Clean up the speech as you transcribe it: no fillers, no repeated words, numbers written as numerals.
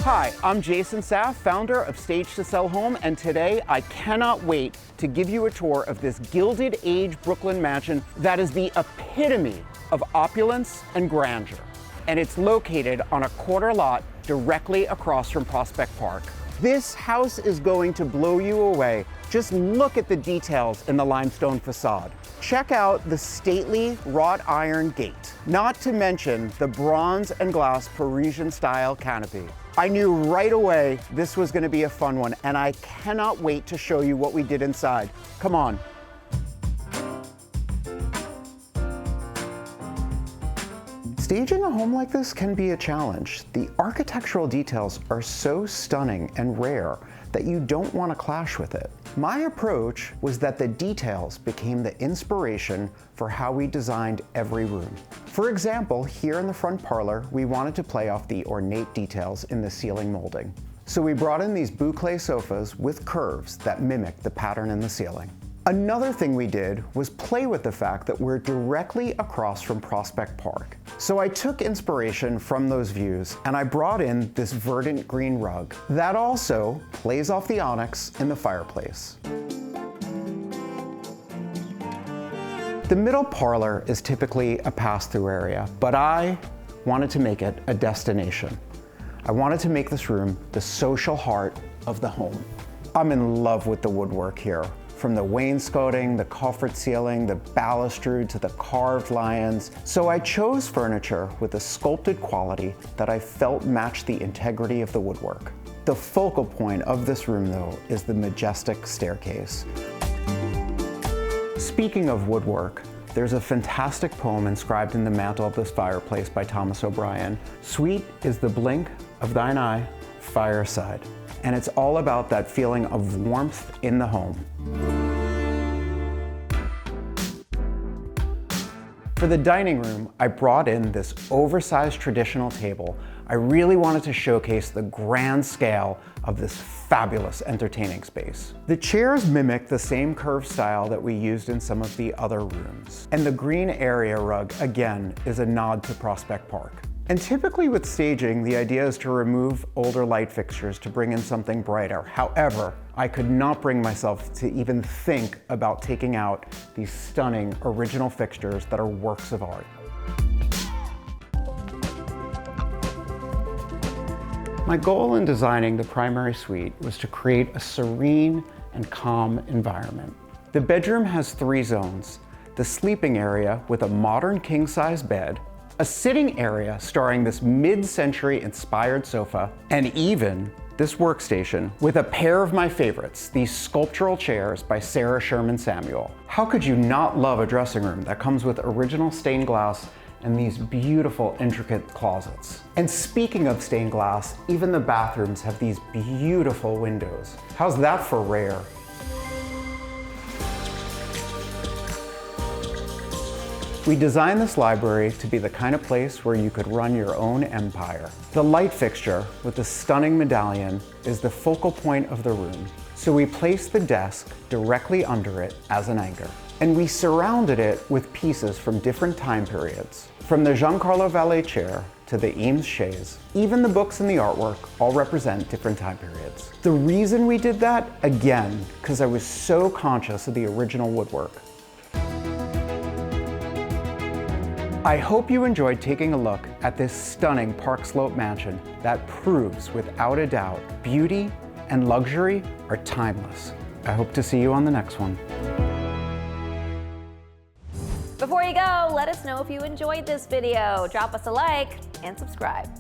Hi, I'm Jason Saft, founder of Stage to Sell Home, and today I cannot wait to give you a tour of this Gilded Age Brooklyn mansion that is the epitome of opulence and grandeur. And it's located on a quarter lot directly across from Prospect Park. This house is going to blow you away. Just look at the details in the limestone facade. Check out the stately wrought iron gate, not to mention the bronze and glass Parisian-style canopy. I knew right away this was going to be a fun one, and I cannot wait to show you what we did inside. Come on. Staging a home like this can be a challenge. The architectural details are so stunning and rare that you don't want to clash with it. My approach was that the details became the inspiration for how we designed every room. For example, here in the front parlor, we wanted to play off the ornate details in the ceiling molding. So we brought in these bouclé sofas with curves that mimic the pattern in the ceiling. Another thing we did was play with the fact that we're directly across from Prospect Park. So I took inspiration from those views and I brought in this verdant green rug that also plays off the onyx in the fireplace. The middle parlor is typically a pass-through area, but I wanted to make it a destination. I wanted to make this room the social heart of the home. I'm in love with the woodwork here. From the wainscoting, the coffered ceiling, the balustrade to the carved lions. So I chose furniture with a sculpted quality that I felt matched the integrity of the woodwork. The focal point of this room, though, is the majestic staircase. Speaking of woodwork, there's a fantastic poem inscribed in the mantle of this fireplace by Thomas O'Brien. Sweet is the blink of thine eye, fireside. And it's all about that feeling of warmth in the home. For the dining room, I brought in this oversized traditional table. I really wanted to showcase the grand scale of this fabulous entertaining space. The chairs mimic the same curved style that we used in some of the other rooms. And the green area rug, again, is a nod to Prospect Park. And typically with staging, the idea is to remove older light fixtures to bring in something brighter. However, I could not bring myself to even think about taking out these stunning original fixtures that are works of art. My goal in designing the primary suite was to create a serene and calm environment. The bedroom has 3 zones: the sleeping area with a modern king-size bed, a sitting area starring this mid-century inspired sofa, and even this workstation with a pair of my favorites, these sculptural chairs by Sarah Sherman Samuel. How could you not love a dressing room that comes with original stained glass and these beautiful intricate closets? And speaking of stained glass, even the bathrooms have these beautiful windows. How's that for rare? We designed this library to be the kind of place where you could run your own empire. The light fixture with the stunning medallion is the focal point of the room, so we placed the desk directly under it as an anchor. And we surrounded it with pieces from different time periods. From the Giancarlo Valet chair to the Eames chaise, even the books and the artwork all represent different time periods. The reason we did that, again, because I was so conscious of the original woodwork. I hope you enjoyed taking a look at this stunning Park Slope mansion that proves without a doubt beauty and luxury are timeless. I hope to see you on the next one. Before you go, let us know if you enjoyed this video. Drop us a like and subscribe.